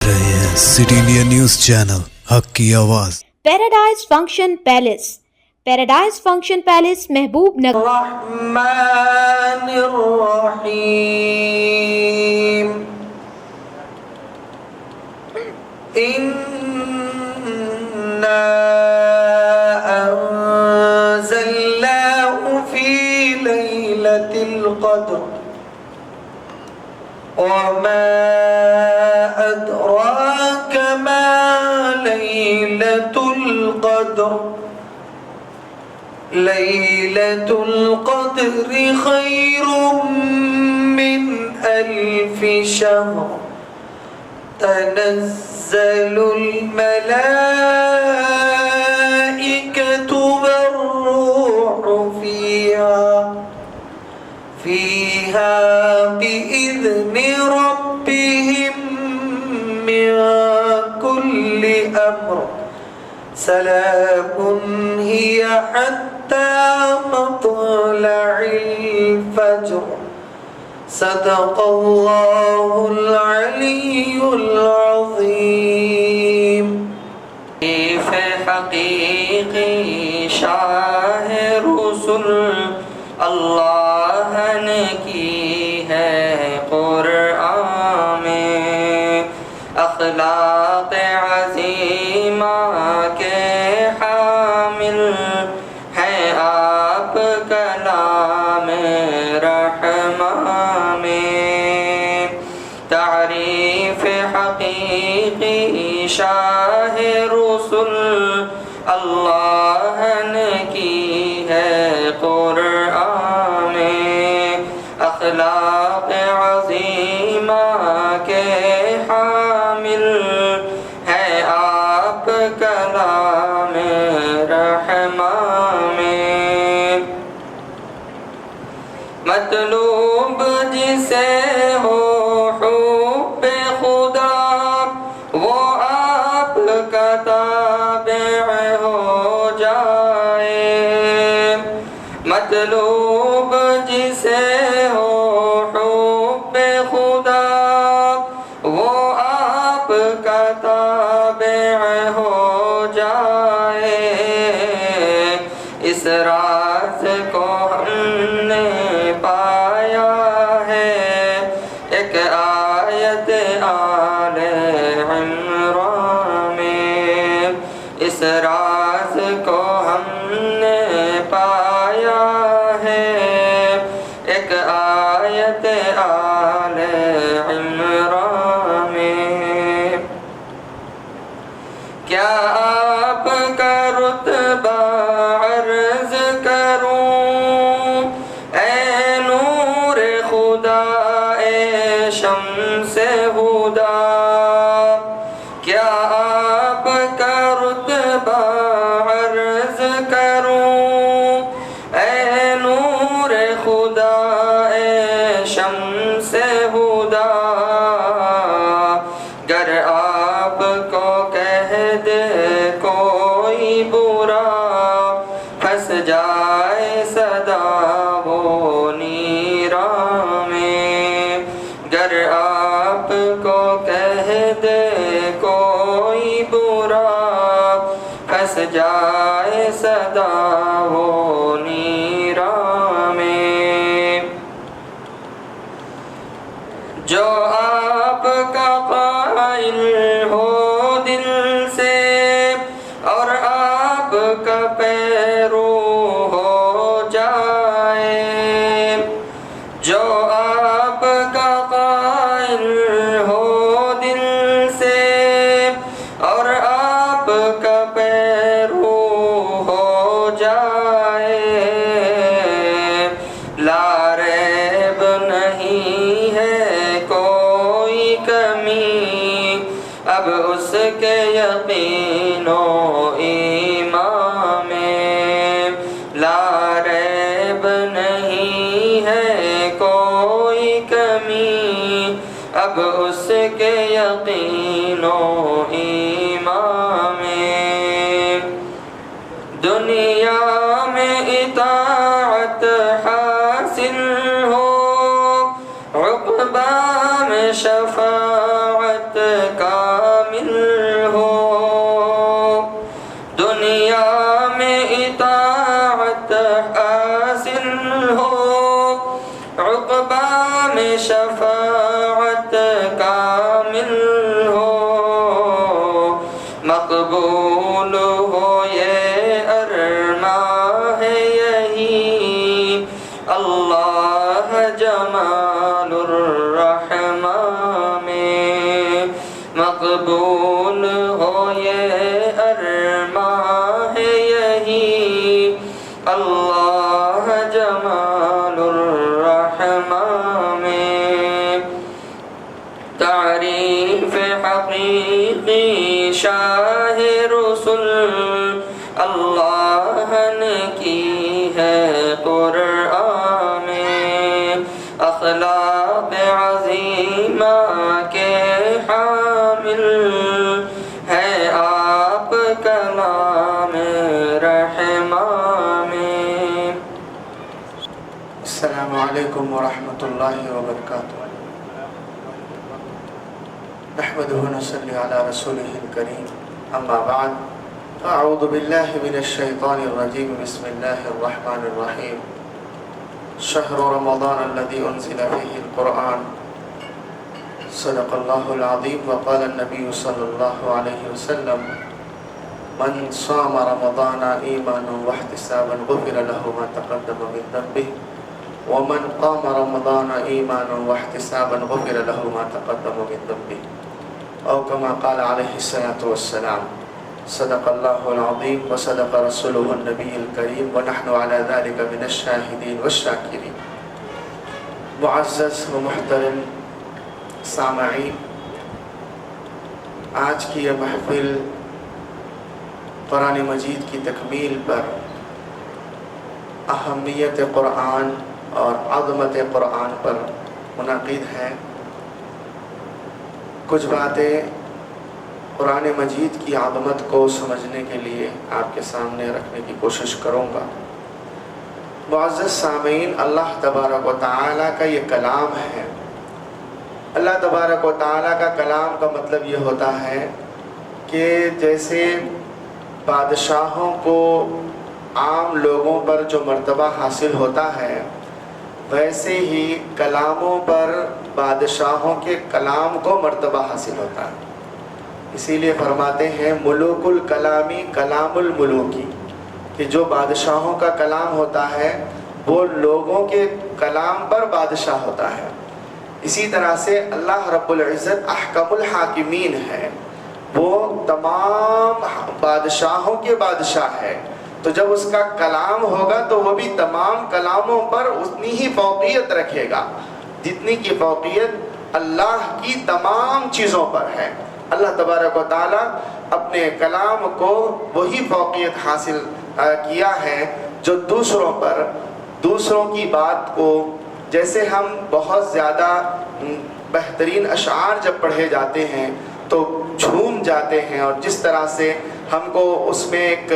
رہے ہیں city India news channel حق کی آواز. Paradise function palace. Paradise function palace محبوب نگر. الرحمن الرحیم اِنَّا أَنزَلْنَاهُ فِي لَيْلَةِ الْقَدْرِ وَمَا أَدْرَاكَ مَا لَيْلَةُ الْقَدْرِ لَيْلَةُ الْقَدْرِ خَيْرٌ مِّنْ أَلْفِ شَهْرٍ تَنَزَّلُ الْمَلَائِكَةُ وَالرُّوحُ فِيهَا بِإِذْنِ رَبِّهِمْ مِنْ كُلِّ أَمْرٍ سَلَامٌ هِيَ حَتَّى مَطْلَعِ الْفَجْرِ. صدق اللہ العلی العظیم. حقیقی شاہ رسول اللہ نے کی ہے قرآن میں اخلاق عظیمہ کے حامل ہیں آپ کلام رحماں میں. تعریف حقیقی شاہ رسول اللہ نے کی ہے قرآن میں اخلاق عظیمہ کے حامل ہے آپ کلام رحماں میں. مطلوب جسے ہو حب خدا وہ آپ کا تابع ہو جائے. مطلوب جسے ہو حب خدا وہ آپ کا تابع ہو جائے. اس راز کو ہم نے پایا ہے ایک آیت آل عمران میں. اس راز کو ہم نے پایا ہے ایک آیت آل عمران میں. کیا آپ کا رتبہ عرض کروں اے نور خدا اے شمس ہدا. کیا آپ کا رتبہ عرض کروں اے نور خدا اے شمس ہدا. گر آپ کو کہہ دے کوئی برا پھنس جائے صدا وہ نیران میں. گر آپ کو کہہ دے کوئی برا پھنس جائے صدا وہ نیران میں. جو آپ کا قائل ہو دل سے اور آپ کا پیرو ہو جائے. جو آپ کا قائل ہو دل سے اور آپ کا پیرو ہو جائے. لا ریب نہیں ہے کوئی کمی اب اس کے یقین و ایمان میں. لا ریب نہیں ہے کوئی کمی اب اس کے یقین و ایمان میں. دنیا میں اطاعت حاصل ہو عقبہ میں شفاعت کا مقبول ہو یہ ارماں ہے یہی اللہ جمال الرحمن میں تعریف حقیقی شاہ رسول اللہ نے کی ہے قرآن میں اخلاق عظیمہ کے حامل ہے آپ کلام رحماں میں۔ السلام علیکم ورحمۃ اللہ وبرکاتہ۔ نحمده ونصلي على رسوله الكريم اما بعد اعوذ بالله من الشیطان الرجیم بسم الله الرحمن الرحیم شهر رمضان الذي انزل فيه القرآن صدق الله العظیم وقال النبي صلی اللہ علیہ وسلم من صام رمضان ایمانا واحتسابا غفر له ما تقدم من ذنبه ومن قام رمضان ایمانا واحتسابا غفر له ما تقدم من ذنبه او كما قال عليه الصلاة والسلام صدق الله العظيم وصدق رسوله النبي الكريم ونحن على ذلك من الشاهدين والشاكرين۔ معزز و محترم سامعین، آج کی یہ محفل قرآن مجید کی تکمیل پر اہمیت قرآن اور عظمت قرآن پر منعقد ہے۔ کچھ باتیں قرآن مجید کی عظمت کو سمجھنے کے لیے آپ کے سامنے رکھنے کی کوشش کروں گا۔ معزز سامعین، اللہ تبارک و تعالیٰ کا یہ کلام ہے۔ اللہ تبارک و تعالیٰ کا کلام کا مطلب یہ ہوتا ہے کہ جیسے بادشاہوں کو عام لوگوں پر جو مرتبہ حاصل ہوتا ہے، ویسے ہی کلاموں پر بادشاہوں کے کلام کو مرتبہ حاصل ہوتا ہے۔ اسی لیے فرماتے ہیں ملوک الکلامی کلام الملوکی، کہ جو بادشاہوں کا کلام ہوتا ہے وہ لوگوں کے کلام پر بادشاہ ہوتا ہے۔ اسی طرح سے اللہ رب العزت احکم الحاکمین ہے، وہ تمام بادشاہوں کے بادشاہ ہے، تو جب اس کا کلام ہوگا تو وہ بھی تمام کلاموں پر اتنی ہی فوقیت رکھے گا جتنی کی فوقیت اللہ کی تمام چیزوں پر ہے۔ اللہ تبارک و تعالیٰ اپنے کلام کو وہی فوقیت حاصل کیا ہے جو دوسروں پر، دوسروں کی بات کو، جیسے ہم بہت زیادہ بہترین اشعار جب پڑھے جاتے ہیں تو جھوم جاتے ہیں، اور جس طرح سے ہم کو اس میں ایک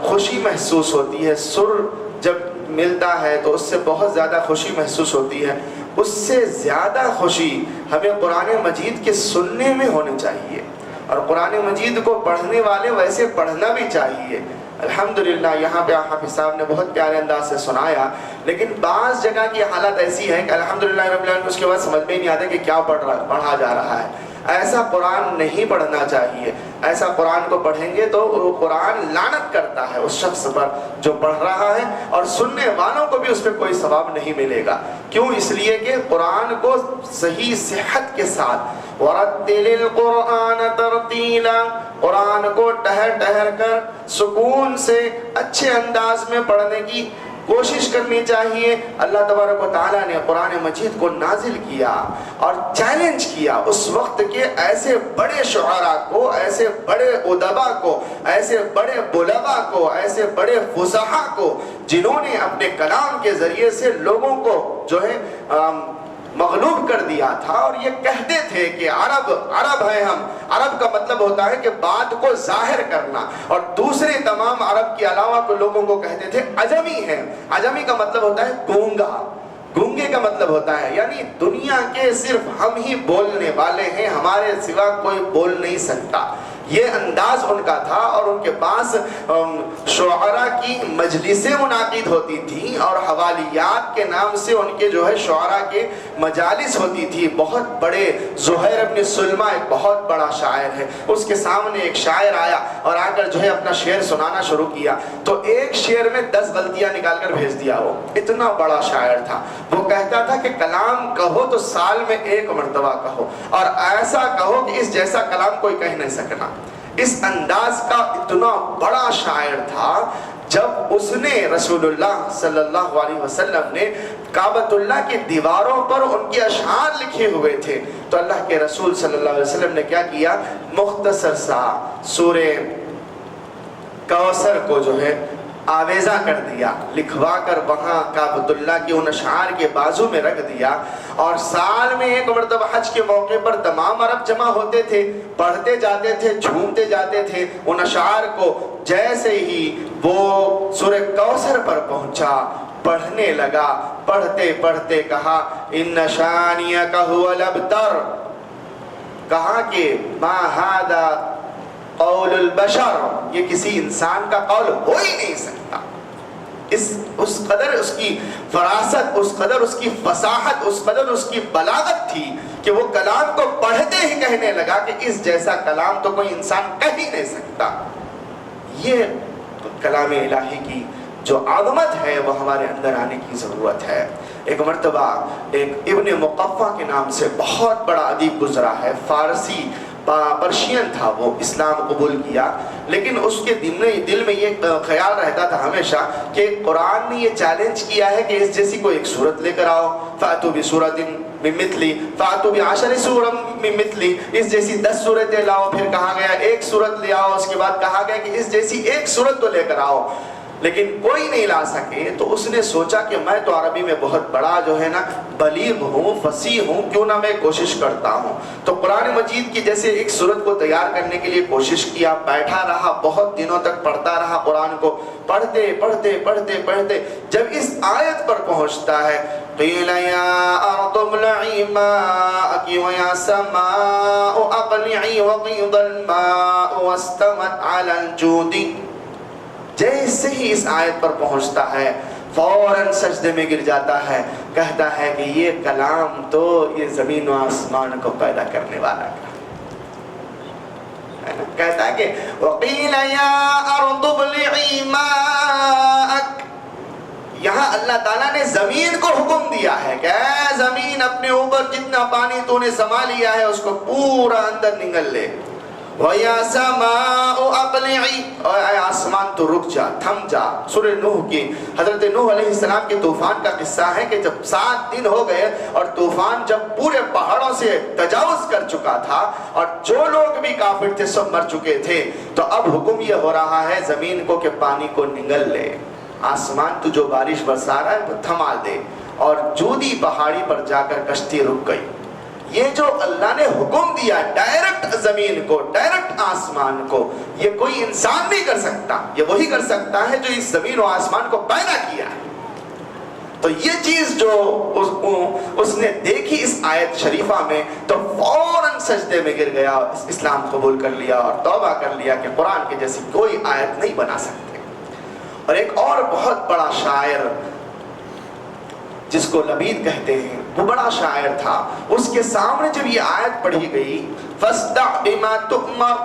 خوشی محسوس ہوتی ہے، سر جب ملتا ہے تو اس سے بہت زیادہ خوشی محسوس ہوتی ہے، اس سے زیادہ خوشی ہمیں قرآن مجید کے سننے میں ہونی چاہیے، اور قرآن مجید کو پڑھنے والے ویسے پڑھنا بھی چاہیے۔ الحمدللہ یہاں پہ حافظ صاحب نے بہت پیارے انداز سے سنایا، لیکن بعض جگہ کی حالت ایسی ہے کہ الحمدللہ رب العالمین اس کے بعد سمجھ میں نہیں آتا کہ کیا پڑھا جا رہا ہے۔ ایسا قرآن نہیں پڑھنا چاہیے۔ ایسا قرآن کو پڑھیں گے تو وہ قرآن لعنت کرتا ہے اس شخص پر جو پڑھ رہا ہے، اور سننے والوں کو بھی اس پہ کوئی ثواب نہیں ملے گا۔ کیوں؟ اس لیے کہ قرآن کو صحیح صحت کے ساتھ وَرَتِّلِ الْقُرْآنَ تَرْتِيلًا، قرآن کو ٹہر ٹہر کر سکون سے اچھے انداز میں پڑھنے کی کوشش کرنی چاہیے۔ اللہ تبارک و تعالیٰ نے قرآن مجید کو نازل کیا اور چیلنج کیا اس وقت کے ایسے بڑے شعراء کو، ایسے بڑے ادبا کو، ایسے بڑے بلغا کو، ایسے بڑے فصحاء کو، جنہوں نے اپنے کلام کے ذریعے سے لوگوں کو جو ہے مغلوب کر دیا تھا، اور یہ کہتے تھے کہ عرب ہیں ہم۔ عرب کا مطلب ہوتا ہے کہ بات کو ظاہر کرنا، اور دوسرے تمام عرب کے علاوہ کو لوگوں کو کہتے تھے عجمی ہیں۔ عجمی کا مطلب ہوتا ہے گونگا، گونگے کا مطلب ہوتا ہے یعنی دنیا کے صرف ہم ہی بولنے والے ہیں، ہمارے سوا کوئی بول نہیں سکتا۔ یہ انداز ان کا تھا، اور ان کے پاس شعراء کی مجلسیں منعقد ہوتی تھیں، اور حوالیات کے نام سے ان کے جو ہے شعراء کے مجالس ہوتی تھی۔ بہت بڑے زہیر ابن سلمہ ایک بہت بڑا شاعر ہے، اس کے سامنے ایک شاعر آیا اور آ کر جو ہے اپنا شعر سنانا شروع کیا، تو ایک شعر میں 10 غلطیاں نکال کر بھیج دیا۔ وہ اتنا بڑا شاعر تھا، وہ کہتا تھا کہ کلام کہو تو سال میں 1 مرتبہ کہو، اور ایسا کہو کہ اس جیسا کلام کوئی کہہ نہیں سکنا۔ اس انداز کا اتنا بڑا شاعر تھا، جب اس نے رسول اللہ صلی اللہ علیہ وسلم نے کعبۃ اللہ کی دیواروں پر ان کے اشعار لکھے ہوئے تھے، تو اللہ کے رسول صلی اللہ علیہ وسلم نے کیا کیا، مختصر سا سورہ کوثر کو جو ہے آویزہ کر دیا، لکھوا کر وہاں کعبۃ اللہ کے ان اشعار کے بازو میں رکھ دیا، اور سال میں 1 مرتبہ حج کے موقع پر تمام عرب جمع ہوتے تھے، پڑھتے جاتے تھے، جھومتے جاتے تھے ان اشعار کو۔ جیسے ہی وہ سورہ کوثر پر پہنچا، پڑھنے لگا، پڑھتے پڑھتے کہا ان شانیک هو الابتر، کہا کہ ما ھذا قول البشر، یہ کسی انسان کا قول ہو ہی نہیں سکتا۔ اس قدر اس کی فراست، اس قدر اس کی فصاحت، اس قدر اس کی بلاغت تھی کہ وہ کلام کو پڑھتے ہی کہنے لگا کہ اس جیسا کلام تو کوئی انسان کہہ ہی نہیں سکتا۔ یہ کلام الہی کی جو عظمت ہے وہ ہمارے اندر آنے کی ضرورت ہے۔ ایک مرتبہ ایک ابن مقفع کے نام سے بہت بڑا ادیب گزرا ہے، فارسی پرشین تھا، وہ اسلام قبول کیا، لیکن اس کے دل میں یہ خیال رہتا تھا ہمیشہ کہ قرآن نے یہ چیلنج کیا ہے کہ اس جیسی کوئی ایک صورت لے کر آؤ، فَأْتُوا بِسُورَةٍ مِّن مِّثْلِهِ فَأْتُوا بِعَشْرِ سُورٍ مِّن مِّثْلِهِ، اس جیسی 10 صورتیں لاؤ، پھر کہا گیا ایک صورت لے آؤ، اس کے بعد کہا گیا کہ اس جیسی ایک صورت تو لے کر آؤ، لیکن کوئی نہیں لا سکے۔ تو اس نے سوچا کہ میں تو عربی میں بہت بڑا جو ہے نا بلیغ ہوں، فصیح ہوں، کیوں نہ میں کوشش کرتا ہوں۔ تو قرآن مجید کی جیسے ایک صورت کو تیار کرنے کے لیے کوشش کیا، بیٹھا رہا، بہت دنوں تک پڑھتا رہا قرآن کو، پڑھتے پڑھتے پڑھتے پڑھتے جب اس آیت پر پہنچتا ہے قیل یا ارض ابلعی ماءکی ویا سماء اقلعی وقیض الماء واستوت علی الجود، جیسے ہی اس آیت پر پہنچتا ہے فوراً سجدے میں گر جاتا ہے، کہتا ہے کہ یہ کلام تو یہ زمین و آسمان کو پیدا کرنے والا کہتا ہے کہ وَقِيلَ يَا أَرْضُ ابْلِعِي مَاءَكَ، یہاں اللہ تعالیٰ نے زمین کو حکم دیا ہے کہ اے زمین اپنے اوپر جتنا پانی تو نے سما لیا ہے اس کو پورا اندر نگل لے، وَيَا سَمَاءُ أَقْلِعِي، اے آسمان تو رک جا، تھم جا۔ سورہ نوح کی حضرت نوح علیہ السلام کے طوفان کا قصہ ہے کہ جب 7 دن ہو گئے اور طوفان جب پورے پہاڑوں سے تجاوز کر چکا تھا اور جو لوگ بھی کافر تھے سب مر چکے تھے، تو اب حکم یہ ہو رہا ہے زمین کو کہ پانی کو نگل لے، آسمان تو جو بارش برسا رہا ہے وہ تھما دے، اور جودی پہاڑی پر جا کر کشتی رک گئی۔ یہ جو اللہ نے حکم دیا ڈائریکٹ زمین کو، ڈائریکٹ آسمان کو، یہ کوئی انسان نہیں کر سکتا، یہ وہی کر سکتا ہے جو اس زمین و آسمان کو پیدا کیا ہے۔ تو یہ چیز جو اس نے دیکھی اس آیت شریفہ میں تو فوراً سجدے میں گر گیا، اسلام قبول کر لیا اور توبہ کر لیا کہ قرآن کے جیسی کوئی آیت نہیں بنا سکتے۔ اور ایک اور بہت بڑا شاعر جس کو لبید کہتے ہیں، وہ بڑا شاعر تھا، اس کے سامنے جب یہ آیت پڑھی گئی فَاسْدَعْ بِمَا تُؤْمَرْ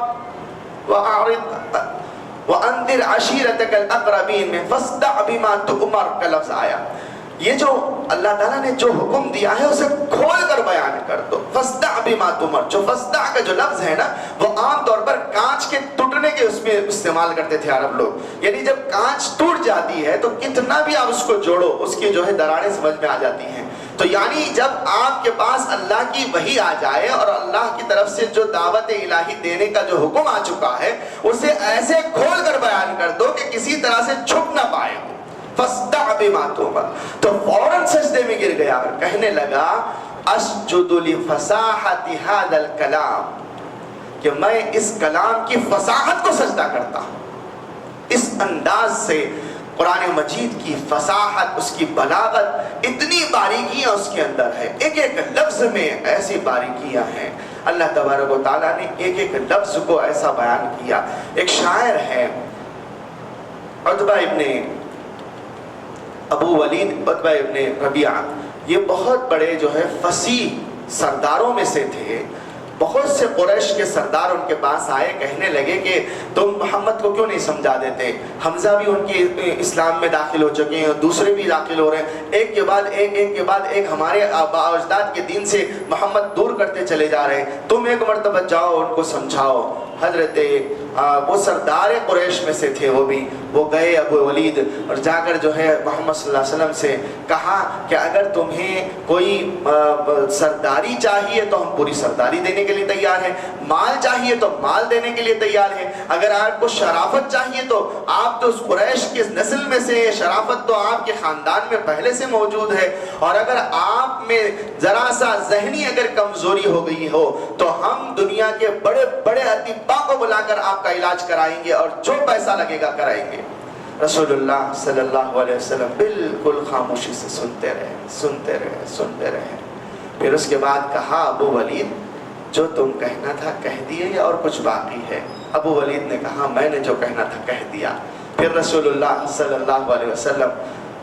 وَأَنذِرْ عَشِيرَتَكَ الْأَقْرَبِينَ میں فَاسْدَعْ بِمَا تُؤْمَرْ کا لفظ آیا۔ یہ جو اللہ تعالیٰ نے جو حکم دیا ہے اسے کھول کر بیان کر دو، فَاسْدَعْ بِمَا تُؤْمَرْ۔ جو فَاسْدَعْ کا جو لفظ ہے نا وہ عام طور پر کانچ کے ٹوٹنے کے اس میں استعمال کرتے تھے عرب لوگ، یعنی جب کانچ ٹوٹ جاتی ہے تو کتنا بھی آپ اس کو جوڑو اس کی جو ہے دراڑیں سمجھ میں آ جاتی ہیں۔ تو یعنی جب آپ کے پاس اللہ کی وحی آ جائے اور اللہ کی طرف سے جو دعوت الہی دینے کا جو حکم آ چکا ہے اسے ایسے کھول کر بیان کر دو کہ کسی طرح سے چھپ نہ پائے۔ فَاسْدَعْ بِمَا تُؤْمَرْ، تو فوراً سجدے میں گر گیا اور کہنے لگا أَسْجُدُ لِفَصَاحَةِ هَذَا الْكَلَامِ، کہ میں اس کلام کی فصاحت کو سجدہ کرتا ہوں۔ اس انداز سے قرآن مجید کی فصاحت، اس کی بلاغت، اتنی باریکیاں اس کے اندر ہے، ایک ایک لفظ میں ایسی باریکیاں ہیں۔ اللہ تبارک و تعالیٰ نے ایک ایک لفظ کو ایسا بیان کیا. ایک شاعر ہے عتبہ ابن ابو ولید، عتبہ ابن ربیعہ، یہ بہت بڑے جو ہے فصیح سرداروں میں سے تھے. بہت سے قریش کے سردار ان کے پاس آئے، کہنے لگے کہ تم محمد کو کیوں نہیں سمجھا دیتے؟ حمزہ بھی ان کی اسلام میں داخل ہو چکے ہیں، دوسرے بھی داخل ہو رہے ہیں، ایک کے بعد ایک، ایک کے بعد ایک ہمارے آباء و اجداد کے دین سے محمد دور کرتے چلے جا رہے ہیں، تم ایک مرتبہ جاؤ ان کو سمجھاؤ. حضرت وہ سردار قریش میں سے تھے، وہ گئے ابو ولید، اور جا کر جو ہے محمد صلی اللہ علیہ وسلم سے کہا کہ اگر تمہیں کوئی سرداری چاہیے تو ہم پوری سرداری دینے کے لیے تیار ہیں، مال چاہیے تو مال دینے کے لیے تیار ہیں، اگر آپ کو شرافت چاہیے تو آپ تو اس قریش کی نسل میں سے، شرافت تو آپ کے خاندان میں پہلے سے موجود ہے، اور اگر آپ میں ذرا سا ذہنی اگر کمزوری ہو گئی ہو تو ہم دنیا کے بڑے بڑے اطباء کو بلا کر آپ کا علاج کرائیں گے اور جو پیسہ لگے گا کرائیں گے. رسول اللہ صلی اللہ علیہ وسلم بالکل خاموشی سے سنتے رہے، سنتے رہے، سنتے رہے. پھر اس کے بعد کہا ابو ولید جو تم کہنا تھا کہہ دیے یا اور کچھ باقی ہے؟ ابو ولید نے کہا میں نے جو کہنا تھا کہہ دیا. پھر رسول اللہ صلی اللہ علیہ وسلم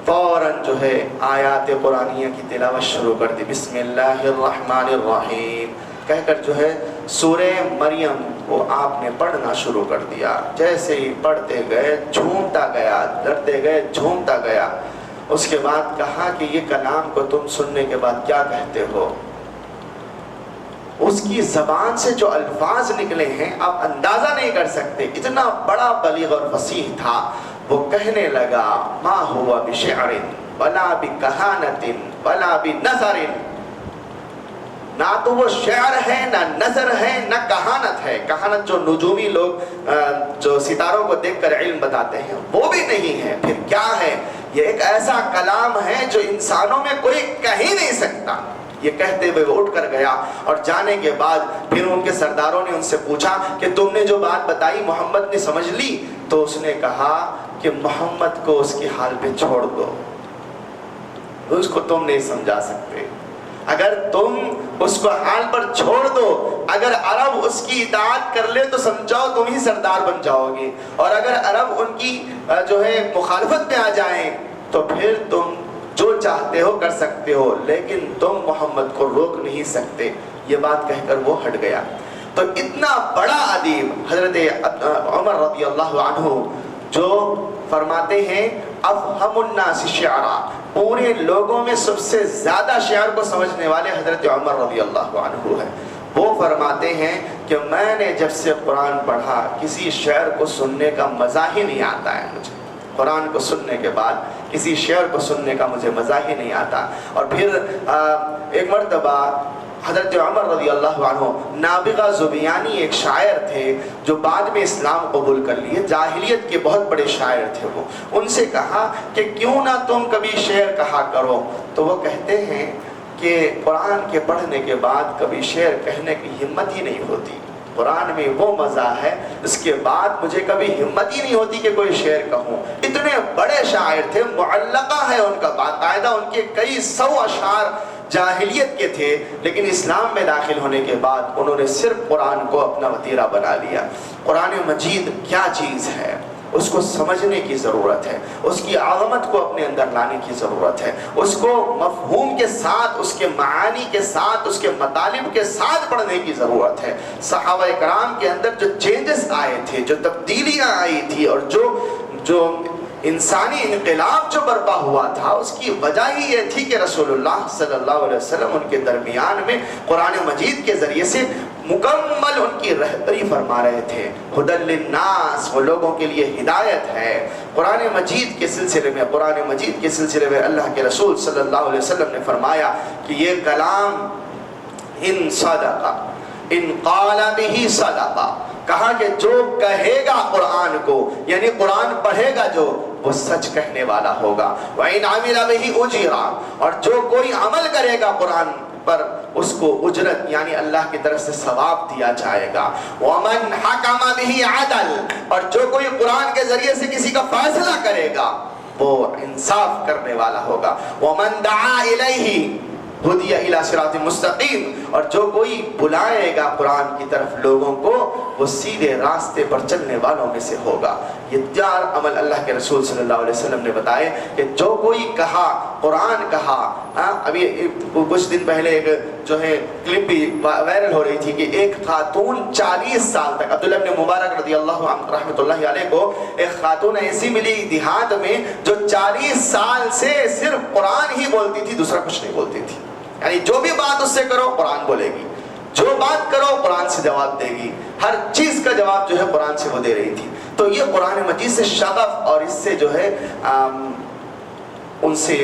فوراً جو ہے آیات قرآنیہ کی تلاوت شروع کر دی. بسم اللہ الرحمن الرحیم کہہ کر جو ہے سورہ مریم کو آپ نے پڑھنا شروع کر دیا. جیسے ہی پڑھتے گئے جھومتا گیا، ڈرتے گئے جھومتا گیا. اس کے بعد کہا کہ یہ کلام کو تم سننے کے بعد کیا کہتے ہو؟ اس کی زبان سے جو الفاظ نکلے ہیں آپ اندازہ نہیں کر سکتے، اتنا بڑا بلیغ اور فصیح تھا. وہ کہنے لگا ما ہوا بشعر ولا بکہانت ولا بنظر، نہ تو وہ شعر ہے، نہ نظر ہے، نہ کہانت ہے. کہانت جو نجومی لوگ جو ستاروں کو دیکھ کر علم بتاتے ہیں وہ بھی نہیں ہے. پھر کیا ہے؟ یہ ایک ایسا کلام ہے جو انسانوں میں کوئی کہہ ہی نہیں سکتا. یہ کہتے ہوئے وہ اٹھ کر گیا، اور جانے کے بعد پھر ان کے سرداروں نے ان سے پوچھا کہ تم نے جو بات بتائی محمد نے سمجھ لی؟ تو اس نے کہا کہ محمد کو اس کی حال پہ چھوڑ دو، اس کو تم نہیں سمجھا سکتے. اگر تم اس کو حال پر چھوڑ دو، اگر عرب اس کی اطاعت کر لے تو سمجھاؤ تم ہی سردار بن جاؤ گے، اور اگر عرب ان کی جو ہے مخالفت میں آ جائیں تو پھر تم جو چاہتے ہو کر سکتے ہو، لیکن تم محمد کو روک نہیں سکتے. یہ بات کہہ کر وہ ہٹ گیا. تو اتنا بڑا ادیب حضرت عمر رضی اللہ عنہ جو فرماتے ہیں افہم الناس شعرا، پورے لوگوں میں سب سے زیادہ شعر کو سمجھنے والے حضرت عمر رضی اللہ عنہ ہیں. وہ فرماتے ہیں کہ میں نے جب سے قرآن پڑھا کسی شعر کو سننے کا مزہ ہی نہیں آتا ہے مجھے. قرآن کو سننے کے بعد کسی شعر کو سننے کا مجھے مزہ ہی نہیں آتا. اور پھر ایک مرتبہ حضرت عمر رضی اللہ عنہ، نابغہ زبیانی ایک شاعر تھے جو بعد میں اسلام قبول کر لیے، جاہلیت کے بہت بڑے شاعر تھے. وہ ان سے کہا کہ کیوں نہ تم کبھی شعر کہا کرو. تو وہ کہتے ہیں کہ قرآن کے پڑھنے کے بعد کبھی شعر کہنے کی ہمت ہی نہیں ہوتی. قرآن میں وہ مزہ ہے، اس کے بعد مجھے کبھی ہمت ہی نہیں ہوتی کہ کوئی شعر کہوں. اتنے بڑے شاعر تھے، معلقہ ہے ان کا باقاعدہ، ان کے کئی سو اشعار جاہلیت کے تھے، لیکن اسلام میں داخل ہونے کے بعد انہوں نے صرف قرآن کو اپنا وتیرہ بنا لیا. قرآن مجید کیا چیز ہے اس کو سمجھنے کی ضرورت ہے، اس کی عظمت کو اپنے اندر لانے کی ضرورت ہے، اس کو مفہوم کے ساتھ، اس کے معانی کے ساتھ، اس کے مطالب کے ساتھ پڑھنے کی ضرورت ہے. صحابہ کرام کے اندر جو چینجز آئے تھے، جو تبدیلیاں آئی تھی، اور جو انسانی انقلاب جو برپا ہوا تھا، اس کی وجہ ہی یہ تھی کہ رسول اللہ صلی اللہ علیہ وسلم ان کے درمیان میں قرآن مجید کے ذریعے سے مکمل ان کی رہبری فرما رہے تھے. ہدی للناس، وہ لوگوں کے لیے ہدایت ہے. قرآن مجید کے سلسلے میں اللہ کے رسول صلی اللہ علیہ وسلم نے فرمایا کہ یہ کلام ان صدقہ ان قال به صدقہ، کہا کہ جو کہے گا قرآن کو، یعنی قرآن پڑھے گا جو، وہ سچ کہنے والا ہوگا. وَإِنْ عَمِلَ بِهِ أُجِرًا، اور جو کوئی عمل کرے گا قرآن پر اس کو اجرت یعنی اللہ کی طرف سے ثواب دیا جائے گا. وَمَنْ حَكَمَ بِهِ عَدَلًا، اور جو کوئی قرآن کے ذریعے سے کسی کا فیصلہ کرے گا وہ انصاف کرنے والا ہوگا. وَمَنْ دَعَا إِلَيْهِ، ہدی الی صراط مستقیم، اور جو کوئی بلائے گا قرآن کی طرف لوگوں کو وہ سیدھے راستے پر چلنے والوں میں سے ہوگا۔ یہ 4 عمل اللہ کے رسول صلی اللہ علیہ وسلم نے بتائے کہ جو کوئی کہا، قرآن کہا۔ ابھی کچھ دن پہلے ایک جو ہے کلپ بھی وائرل ہو رہی تھی کہ ایک خاتون 40 سال تک، عبداللہ ابن مبارک رضی اللہ عنہ رحمۃ اللہ علیہ کو ایک خاتون ایسی ملی دیہات میں جو 40 سال سے صرف قرآن ہی بولتی تھی، دوسرا کچھ نہیں بولتی تھی۔ یعنی جو بھی بات اس سے کرو قرآن بولے گی، جو بات کرو قرآن سے جواب دے گی، ہر چیز کا جواب جو ہے قرآن سے وہ دے رہی تھی۔ تو یہ قرآن مجید سے شغف اور اس سے جو ہے ان سے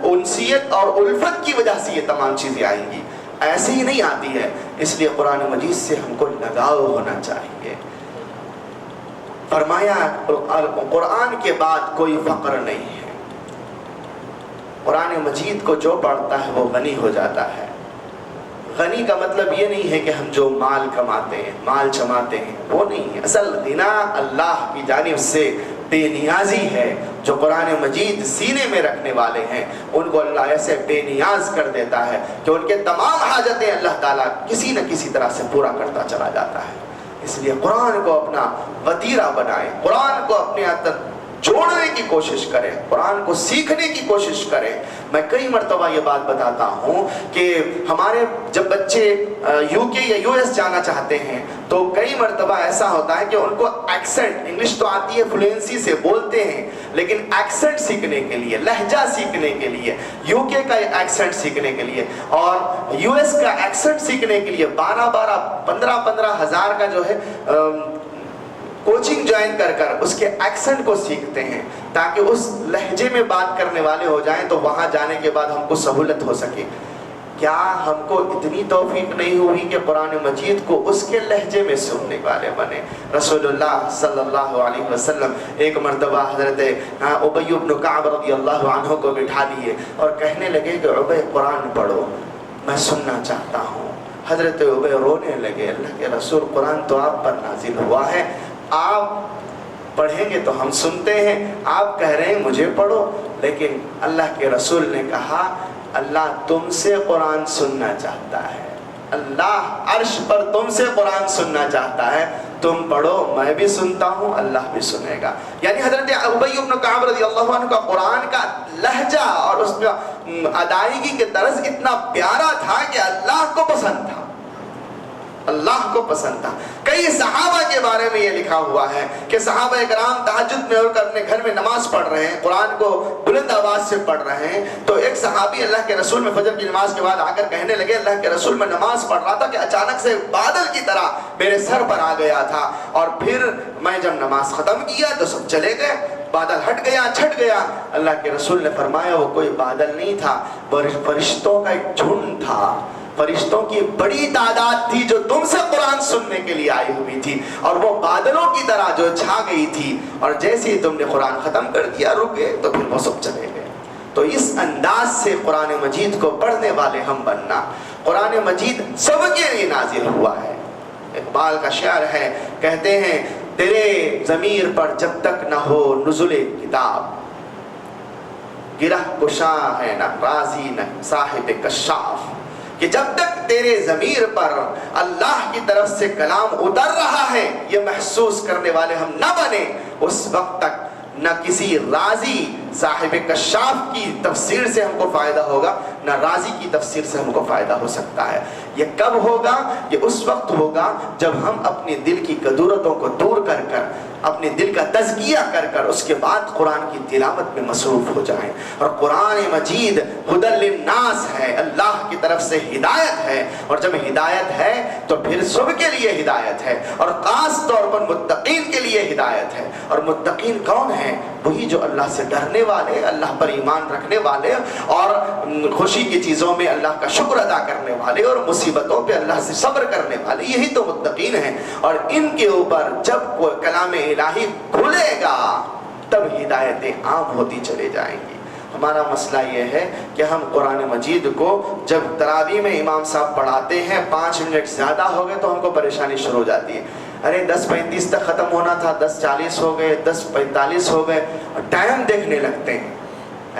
انسیت اور الفت کی وجہ سے یہ تمام چیزیں آئیں گی، ایسے ہی نہیں آتی ہے۔ اس لیے قرآن مجید سے ہم کو لگاؤ ہونا چاہیے۔ فرمایا قرآن کے بعد کوئی فقر نہیں ہے۔ قرآن مجید کو جو پڑھتا ہے وہ غنی ہو جاتا ہے۔ غنی کا مطلب یہ نہیں ہے کہ ہم جو مال کماتے ہیں، مال جماتے ہیں، وہ نہیں ہے۔ اصل غنا اللہ کی جانب سے بے نیازی ہے۔ جو قرآن مجید سینے میں رکھنے والے ہیں ان کو اللہ ایسے بے نیاز کر دیتا ہے کہ ان کے تمام حاجتیں اللہ تعالیٰ کسی نہ کسی طرح سے پورا کرتا چلا جاتا ہے۔ اس لیے قرآن کو اپنا وتیرہ بنائیں، قرآن کو اپنے اندر جوڑنے کی کوشش کریں، قرآن کو سیکھنے کی کوشش کریں۔ میں کئی مرتبہ یہ بات بتاتا ہوں کہ ہمارے جب بچے یو کے یا یو ایس جانا چاہتے ہیں تو کئی مرتبہ ایسا ہوتا ہے کہ ان کو ایکسنٹ، انگلش تو آتی ہے فلوئنسی سے بولتے ہیں، لیکن ایکسنٹ سیکھنے کے لیے، لہجہ سیکھنے کے لیے، یو کے کا ایکسنٹ سیکھنے کے لیے اور یو ایس کا ایکسنٹ سیکھنے کے لیے 15 ہزار کا جو ہے کوچنگ جوائن کر کر اس کے ایکسنٹ کو سیکھتے ہیں تاکہ اس لہجے میں بات کرنے والے ہو جائیں تو وہاں جانے کے بعد ہم کو سہولت ہو سکے۔ کیا ہم کو اتنی توفیق نہیں ہوئی کہ قرآن مجید کو اس کے لہجے میں سننے والے بنے؟ رسول اللہ صلی اللہ علیہ وسلم ایک مرتبہ حضرت ابی بن کعب رضی اللہ عنہ کو بٹھا دیے اور کہنے لگے کہ ابی قرآن پڑھو، میں سننا چاہتا ہوں۔ حضرت ابی رونے لگے، اللہ کے رسول قرآن تو آپ پر نازل ہوا ہے، آپ پڑھیں گے تو ہم سنتے ہیں، آپ کہہ رہے ہیں مجھے پڑھو۔ لیکن اللہ کے رسول نے کہا اللہ تم سے قرآن سننا چاہتا ہے، اللہ عرش پر تم سے قرآن سننا چاہتا ہے، تم پڑھو، میں بھی سنتا ہوں، اللہ بھی سنے گا۔ یعنی حضرت ابی بن کعب رضی اللہ عنہ کا قرآن کا لہجہ اور اس کا ادائیگی کے طرز اتنا پیارا تھا کہ اللہ کو پسند تھا، اللہ کو پسند تھا۔ کئی صحابہ کے بارے میں یہ لکھا ہوا ہے کہ صحابہ کرام تہجد میں اٹھ کر اپنے گھر میں نماز پڑھ رہے ہیں، قرآن کو بلند آواز سے پڑھ رہے ہیں، تو ایک صحابی اللہ کے رسول میں فجر کی نماز کے بعد آ کر کہنے لگے اللہ کے رسول میں نماز پڑھ رہا تھا کہ اچانک سے بادل کی طرح میرے سر پر آ گیا تھا، اور پھر میں جب نماز ختم کیا تو سب چلے گئے، بادل ہٹ گیا، چھٹ گیا۔ اللہ کے رسول نے فرمایا وہ کوئی بادل نہیں تھا، فرشتوں کا ایک جھنڈ تھا، فرشتوں کی بڑی تعداد تھی جو تم سے قرآن سننے کے لیے آئی ہوئی تھی، اور وہ بادلوں کی طرح جو چھا گئی تھی، اور جیسے ہی تم نے قرآن ختم کر دیا رکے تو پھر وہ سب چلے گئے۔ تو اس انداز سے قرآن مجید کو پڑھنے والے ہم بننا۔ قرآن مجید سب کے لیے نازل ہوا ہے۔ اقبال کا شعر ہے، کہتے ہیں تیرے ضمیر پر جب تک نہ ہو نزول کتاب، گرہ کشا ہے نہ قاضی نہ صاحب کشاف، کہ جب تک تیرے ضمیر پر اللہ کی طرف سے کلام اتر رہا ہے یہ محسوس کرنے والے ہم نہ بنے، اس وقت تک نہ کسی راضی صاحب کشاف کی تفسیر سے ہم کو فائدہ ہوگا، نہ راضی کی تفسیر سے ہم کو فائدہ ہو سکتا ہے۔ یہ کب ہوگا؟ یہ اس وقت ہوگا جب ہم اپنے دل کی کدورتوں کو دور کر کر، اپنے دل کا تزکیہ کر کر اس کے بعد قرآن کی تلاوت میں مصروف ہو جائیں۔ اور قرآن مجید ہدی للناس ہے، اللہ کی طرف سے ہدایت ہے، اور جب ہدایت ہے تو پھر سب کے لیے ہدایت ہے، اور خاص طور پر متقین کے لیے ہدایت ہے۔ اور متقین کون ہیں؟ وہی جو اللہ سے ڈرنے والے، اللہ پر ایمان رکھنے والے، اور خوشی کی چیزوں میں اللہ کا شکر ادا کرنے والے، اور مصیبتوں پہ اللہ سے صبر کرنے والے، یہی تو متقین ہیں۔ اور ان کے اوپر جب کوئی کلام الہی کھلے گا تب ہدایتیں عام ہوتی چلے جائیں گی۔ ہمارا مسئلہ یہ ہے کہ ہم قرآن مجید کو جب تراویح میں امام صاحب پڑھاتے ہیں 5 منٹ زیادہ ہو گئے تو ہم کو پریشانی شروع ہو جاتی ہے۔ ارے 10:35 تک ختم ہونا تھا، 10:40 ہو گئے، 10:45 ہو گئے، اور ٹائم دیکھنے لگتے ہیں۔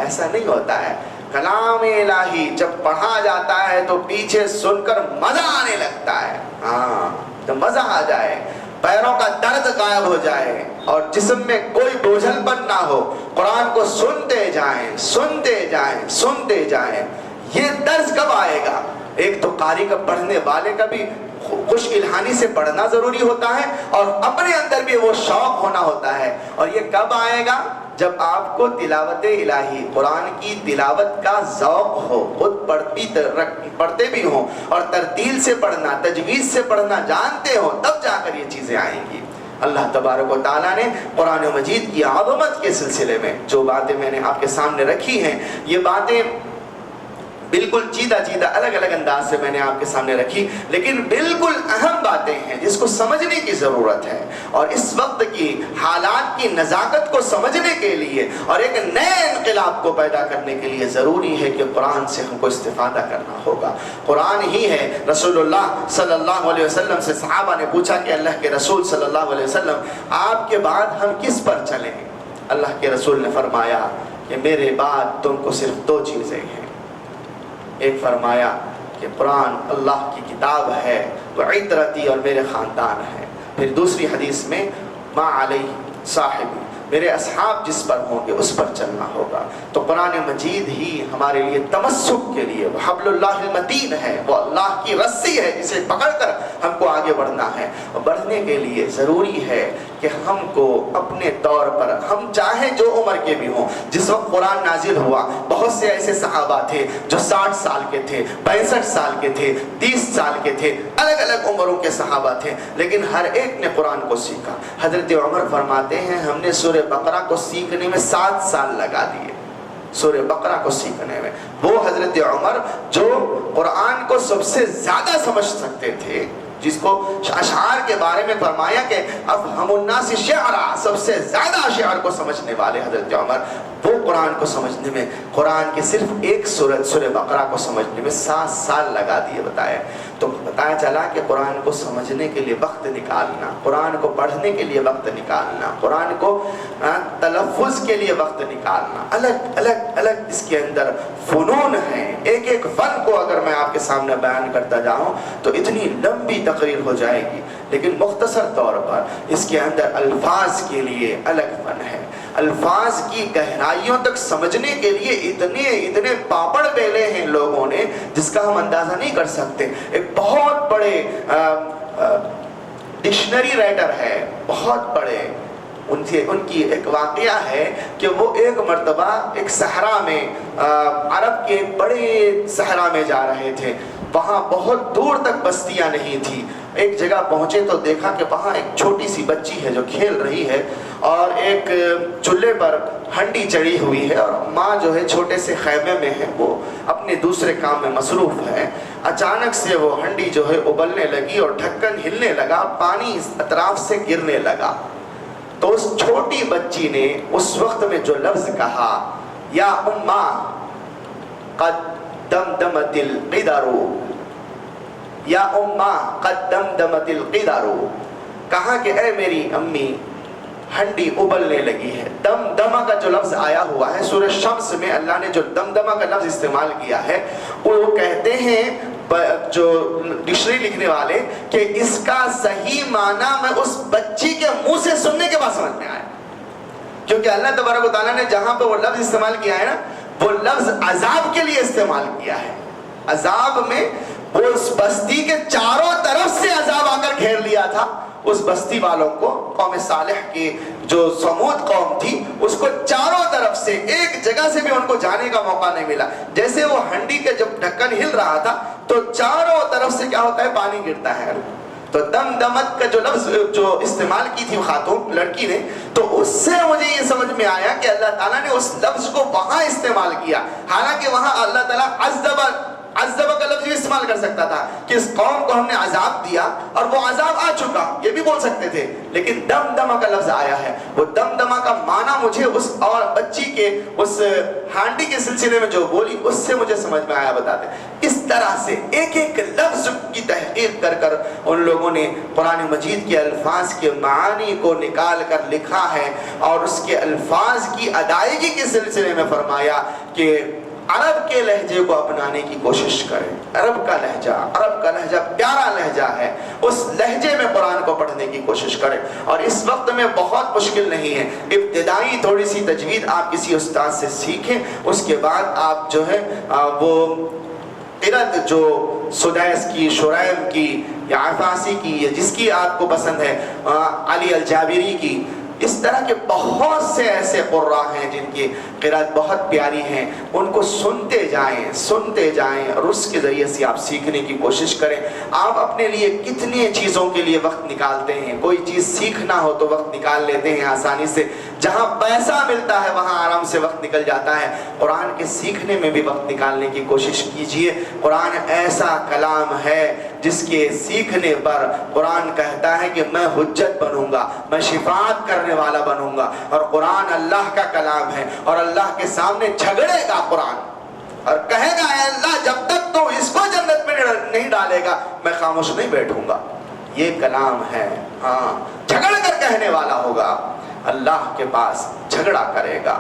ایسا نہیں ہوتا ہے۔ کلام الہی جب پڑھا جاتا ہے تو پیچھے سن کر مزہ آنے لگتا ہے. ہاں تو مزہ آ جائے, پیروں کا درد غائب ہو جائے اور جسم میں کوئی بوجھل پن نہ ہو. قرآن کو سنتے جائیں سنتے جائیں سنتے جائیں. یہ درس کب آئے گا؟ ایک تو قاری کا, پڑھنے والے کا بھی خوش الہانی سے پڑھنا ضروری ہوتا ہے اور اپنے اندر بھی وہ شوق ہونا ہوتا ہے. اور یہ کب آئے گا؟ جب آپ کو تلاوت الہی, قرآن کی تلاوت کا ذوق ہو, خود پڑھتے بھی ہوں اور ترتیل سے پڑھنا, تجویز سے پڑھنا جانتے ہو, تب جا کر یہ چیزیں آئیں گی. اللہ تبارک و تعالیٰ نے قرآن مجید کی عظمت کے سلسلے میں جو باتیں میں نے آپ کے سامنے رکھی ہیں, یہ باتیں بالکل چیدہ الگ الگ انداز سے میں نے آپ کے سامنے رکھی, لیکن بالکل اہم باتیں ہیں جس کو سمجھنے کی ضرورت ہے. اور اس وقت کی حالات کی نزاکت کو سمجھنے کے لیے اور ایک نئے انقلاب کو پیدا کرنے کے لیے ضروری ہے کہ قرآن سے ہم کو استفادہ کرنا ہوگا. قرآن ہی ہے. رسول اللہ صلی اللہ علیہ وسلم سے صحابہ نے پوچھا کہ اللہ کے رسول صلی اللہ علیہ وسلم, آپ کے بعد ہم کس پر چلیں؟ اللہ کے رسول نے فرمایا کہ میرے بعد تم کو صرف 2 چیزیں ہیں. ایک فرمایا کہ قرآن اللہ کی کتاب ہے, وہ عطرتی اور میرے خاندان ہے. پھر دوسری حدیث میں ما علیہ صاحبی, میرے اصحاب جس پر ہوں گے اس پر چلنا ہوگا. تو قرآن مجید ہی ہمارے لیے تمسک کے لیے وہ حبل اللہ المتین ہے, وہ اللہ کی رسی ہے جسے پکڑ کر ہم کو آگے بڑھنا ہے. اور بڑھنے کے لیے ضروری ہے کہ ہم کو اپنے طور پر, ہم چاہے جو عمر کے بھی ہوں, جس وقت قرآن نازل ہوا بہت سے ایسے صحابہ تھے جو 60 سال کے تھے, 65 سال کے تھے, 30 سال کے تھے, الگ الگ عمروں کے صحابہ تھے, لیکن ہر ایک نے قرآن کو سیکھا. حضرت عمر فرماتے ہیں ہم نے سورہ بقرہ کو سیکھنے میں 7 سال لگا دیے. سورہ بقرہ کو سیکھنے میں وہ حضرت عمر جو قرآن کو سب سے زیادہ سمجھ سکتے تھے, جس کو اشعار کے بارے میں فرمایا کہ افہم الناس شعرا, سب سے زیادہ اشعار کو سمجھنے والے حضرت عمر, وہ قرآن کو سمجھنے میں, قرآن کے صرف ایک سورہ بقرہ کو سمجھنے میں 7 سال لگا دیے. بتایا تو پتہ چلا کہ قرآن کو سمجھنے کے لیے وقت نکالنا, قرآن کو پڑھنے کے لیے وقت نکالنا, قرآن کو تلفظ کے لیے وقت نکالنا, الگ اس کے اندر فنون ہیں. ایک ایک فن کو اگر میں آپ کے سامنے بیان کرتا جاؤں تو اتنی لمبی تقریر ہو جائے گی, لیکن مختصر طور پر اس کے اندر الفاظ کے لیے الگ فن ہے. الفاظ کی گہرائیوں تک سمجھنے کے لیے اتنے پاپڑ بیلے ہیں لوگوں نے جس کا ہم اندازہ نہیں کر سکتے. ایک بہت بڑے ڈکشنری رائٹر ہے, بہت بڑے, ان کی ایک واقعہ ہے کہ وہ ایک مرتبہ ایک صحرا میں, عرب کے ایک بڑے صحرا میں جا رہے تھے. وہاں بہت دور تک بستیاں نہیں تھی. ایک جگہ پہنچے تو دیکھا کہ وہاں ایک چھوٹی سی بچی ہے جو کھیل رہی ہے اور ایک چولہے پر ہنڈی چڑھی ہوئی ہے اور ماں جو ہے چھوٹے سے خیمے میں ہے, وہ اپنے دوسرے کام میں مصروف ہے. اچانک سے وہ ہنڈی جو ہے ابلنے لگی اور ڈھکن ہلنے لگا, پانی اطراف سے گرنے لگا. تو اس چھوٹی بچی نے اس وقت میں جو لفظ کہا, یا اماں قد دمدمت القدر, یا اماں قد دمدمت القدر, کہا کہ اے میری امی ہنڈی ابلنے لگی ہے. دمدمہ کا جو لفظ آیا ہوا ہے سورہ شمس میں, اللہ نے جو دمدمہ کا لفظ استعمال کیا ہے, وہ کہتے ہیں جو ڈکشنری لکھنے والے کہ اس کا صحیح معنی میں اس بچی کے منہ سے سننے کے بعد سمجھ میں آیا, کیونکہ اللہ تبارک و تعالیٰ نے جہاں پہ وہ لفظ استعمال کیا ہے نا, وہ لفظ عذاب کے لیے استعمال کیا ہے. عذاب میں وہ اس بستی کے چاروں طرف سے عذاب آ کر گھیر لیا تھا. اس بستی والوں کو, قوم صالح کی جو سمود قوم تھی, اس کو چاروں طرف سے ایک جگہ سے بھی ان کو جانے کا موقع نہیں ملا. جیسے وہ ہنڈی کے جب ڈھکن ہل رہا تھا تو چاروں طرف سے کیا ہوتا ہے, پانی گرتا ہے. تو دمدمت کا جو لفظ جو استعمال کی تھی خاتون لڑکی نے, تو اس سے مجھے یہ سمجھ میں آیا کہ اللہ تعالیٰ نے اس لفظ کو وہاں استعمال کیا. حالانکہ وہاں اللہ تعالیٰ عذب کا لفظ بھی استعمال کر سکتا تھا کہ اس قوم کو ہم نے عذاب دیا اور وہ عذاب آ چکا, یہ بھی بول سکتے تھے, لیکن دمدمہ کا لفظ آیا ہے. وہ دمدمہ کا معنی مجھے اس اور بچی کے اس ہانڈی کے سلسلے میں جو بولی اس سے مجھے سمجھ میں آیا. بتاتے اس طرح سے ایک ایک لفظ کی تحقیق کر کر ان لوگوں نے قرآن مجید کے الفاظ کے معانی کو نکال کر لکھا ہے, اور اس کے الفاظ کی ادائیگی کے سلسلے میں فرمایا کہ عرب کے لہجے کو اپنانے کی کوشش کریں. عرب کا لہجہ پیارا لہجہ ہے, اس لہجے میں قرآن کو پڑھنے کی کوشش کریں. اور اس وقت میں بہت مشکل نہیں ہے, ابتدائی تھوڑی سی تجوید آپ کسی استاد سے سیکھیں, اس کے بعد آپ جو ہے وہ قرأت جو سدیس کی, شرائم کی یا عفاسی کی یا جس کی آپ کو پسند ہے, علی الجابری کی, اس طرح کے بہت سے ایسے قراء ہیں جن کی قرأت بہت پیاری ہیں, ان کو سنتے جائیں اور اس کے ذریعے سے آپ سیکھنے کی کوشش کریں. آپ اپنے لیے کتنی چیزوں کے لیے وقت نکالتے ہیں, کوئی چیز سیکھنا ہو تو وقت نکال لیتے ہیں آسانی سے, جہاں پیسہ ملتا ہے وہاں آرام سے وقت نکل جاتا ہے. قرآن کے سیکھنے میں بھی وقت نکالنے کی کوشش کیجئے. قرآن ایسا کلام ہے جس کے سیکھنے پر قرآن کہتا ہے کہ میں حجت بنوں گا, میں شفاعت کرنے والا بنوں گا. اور قرآن اللہ کا کلام ہے اور اللہ کے سامنے جھگڑے گا قرآن اور کہے گا اے اللہ جب تک تو اس کو جنت میں نہیں ڈالے گا میں خاموش نہیں بیٹھوں گا. یہ کلام ہے, ہاں جھگڑ کر کہنے والا ہوگا, اللہ کے پاس جھگڑا کرے گا.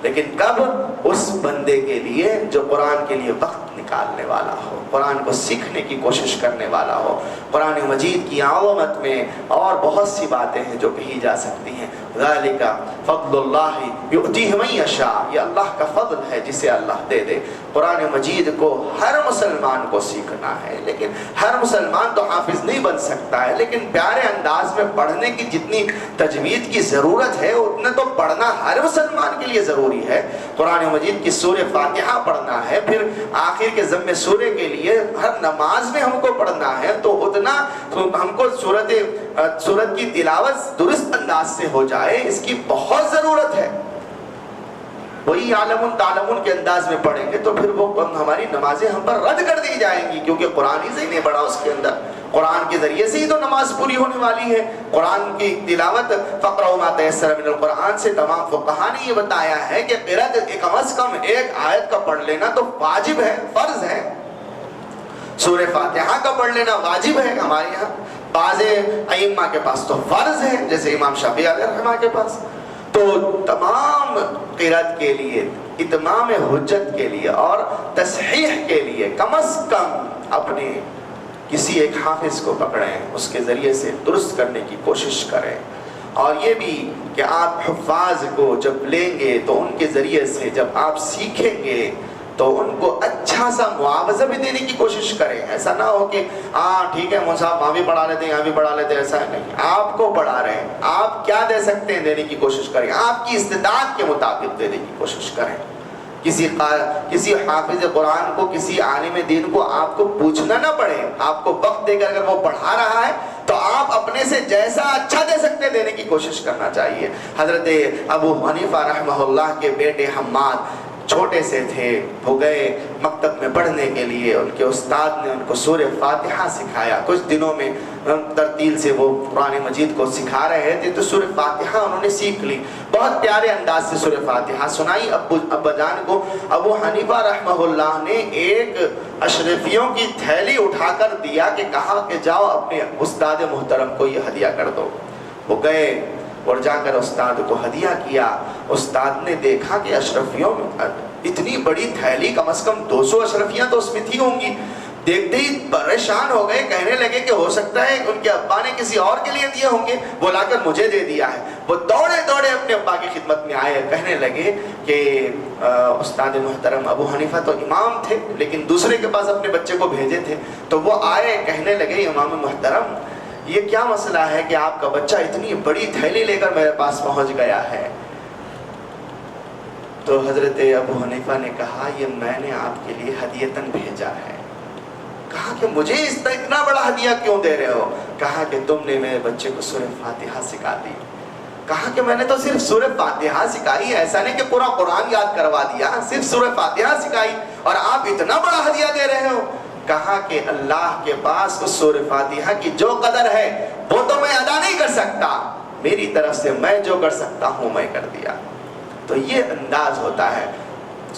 لیکن کب؟ اس بندے کے لیے جو قرآن کے لیے وقت نکالنے والا ہو, قرآن کو سیکھنے کی کوشش کرنے والا ہو. قرآن مجید کی عظمت میں اور بہت سی باتیں ہیں جو کہی جا سکتی ہیں. ذالک فضل اللہ یؤتیہ من یشاء, یہ اللہ کا فضل ہے جسے اللہ دے دے. قرآن مجید کو ہر مسلمان کو سیکھنا ہے, لیکن ہر مسلمان تو حافظ نہیں بن سکتا ہے, لیکن پیارے انداز میں پڑھنے کی جتنی تجوید کی ضرورت ہے اتنا تو پڑھنا ہر مسلمان کے لیے ضروری ہے. قرآن مجید کی سورہ فاتحہ پڑھنا ہے, پھر آخر کے ضم سورہ کے لیے ہر نماز میں ہم کو پڑھنا ہے, تو اتنا ہم کو سورت کی تلاوت درست انداز سے ہو جائے اس کی بہت ضرورت ہے. وہی عالمون تعلمون کے انداز میں پڑھیں گے تو پھر وہ ہماری نمازیں ہم پر رد کر دی جائیں گی, کیونکہ قرآن ہی سے ہی نہیں پڑھا اس کے اندر. قرآن کے ذریعے سے ہی تو نماز پوری ہونے والی ہے. قرآن کی تلاوت فقرؤ ما تیسر من القرآن سے تمام فقہا نے یہ بتایا ہے کہ قرأت کم از کم ایک آیت کا پڑھ لینا تو واجب ہے, فرض ہے. سورہ فاتحہ کا پڑھ لینا واجب ہے ہمارے یہاں, بعض ائمہ کے پاس تو فرض ہے جیسے امام شافعی علیہ رحمہ کے پاس. تو تمام قرأت کے لیے, اتمام حجت کے لیے اور تصحیح کے لیے کم از کم اپنے کسی ایک حافظ کو پکڑیں, اس کے ذریعے سے درست کرنے کی کوشش کریں. اور یہ بھی کہ آپ حفاظ کو جب لیں گے تو ان کے ذریعے سے جب آپ سیکھیں گے تو ان کو اچھا سا معاوضہ بھی دینے کی کوشش کریں. ایسا نہ ہو کہ ٹھیک ہے مولوی صاحب وہاں بھی پڑھا لیتے ہیں یہاں بھی پڑھا لیتے ہیں, ایسا نہیں. آپ کو پڑھا رہے ہیں, آپ کیا دے سکتے ہیں دینے کی کوشش کریں, آپ کی استطاعت کے مطابق دینے کی کوشش کریں. کسی حافظ قرآن کو, کسی عالم دین کو آپ کو پوچھنا نہ پڑے, آپ کو وقت دے کر اگر وہ پڑھا رہا ہے تو آپ اپنے سے جیسا اچھا دے سکتے دینے کی کوشش کرنا چاہیے. حضرت ابو حنیفہ رحمہ اللہ کے بیٹے حماد چھوٹے سے تھے, وہ گئے مکتب میں پڑھنے کے لیے, ان کے استاد نے ان کو سورہ فاتحہ سکھایا. کچھ دنوں میں ترتیل سے وہ قرآن مجید کو سکھا رہے تھے تو سورہ فاتحہ انہوں نے سیکھ لی. بہت پیارے انداز سے سورہ فاتحہ سنائی ابا جان کو. ابو حنیفہ رحمہ اللہ نے ایک اشرفیوں کی تھیلی اٹھا کر دیا کہ کہا کہ جاؤ اپنے استاد محترم کو یہ ہدیہ کر دو. وہ گئے اور جا کر استاد کو ہدیہ کیا. استاد نے دیکھا کہ اشرفیوں میں اتنی بڑی تھیلی, کم از کم 200 اشرفیاں تو اس میں تھی ہوں گی. دیکھتے ہی پریشان ہو گئے, کہنے لگے کہ ہو سکتا ہے ان کے ابا نے کسی اور کے لیے دیے ہوں گے, وہ لا کر مجھے دے دیا ہے. وہ دوڑے دوڑے اپنے ابا کی خدمت میں آئے, کہنے لگے کہ استاد محترم ابو حنیفہ تو امام تھے لیکن دوسرے کے پاس اپنے بچے کو بھیجے تھے. تو وہ آئے, کہنے لگے امام محترم یہ کیا مسئلہ ہے کہ آپ کا بچہ اتنی بڑی تھیلی لے کر میرے پاس پہنچ گیا ہے. تو حضرت ابو حنیفہ نے کہا یہ میں نے آپ کے لیے ہدیتاً بھیجا ہے. کہا کہ مجھے اتنا بڑا ہدیہ کیوں دے رہے ہو؟ کہا کہ تم نے میرے بچے کو سورہ فاتحہ سکھا دی. کہا کہ میں نے تو صرف سورہ فاتحہ سکھائی, ایسا نہیں کہ پورا قرآن یاد کروا دیا, صرف سورہ فاتحہ سکھائی اور آپ اتنا بڑا ہدیہ دے رہے ہو. کہا کہ اللہ کے پاس اس سورہ فاتحہ کی جو قدر ہے وہ تو میں ادا نہیں کر سکتا, میری طرف سے میں جو کر سکتا ہوں میں کر دیا. تو یہ انداز ہوتا ہے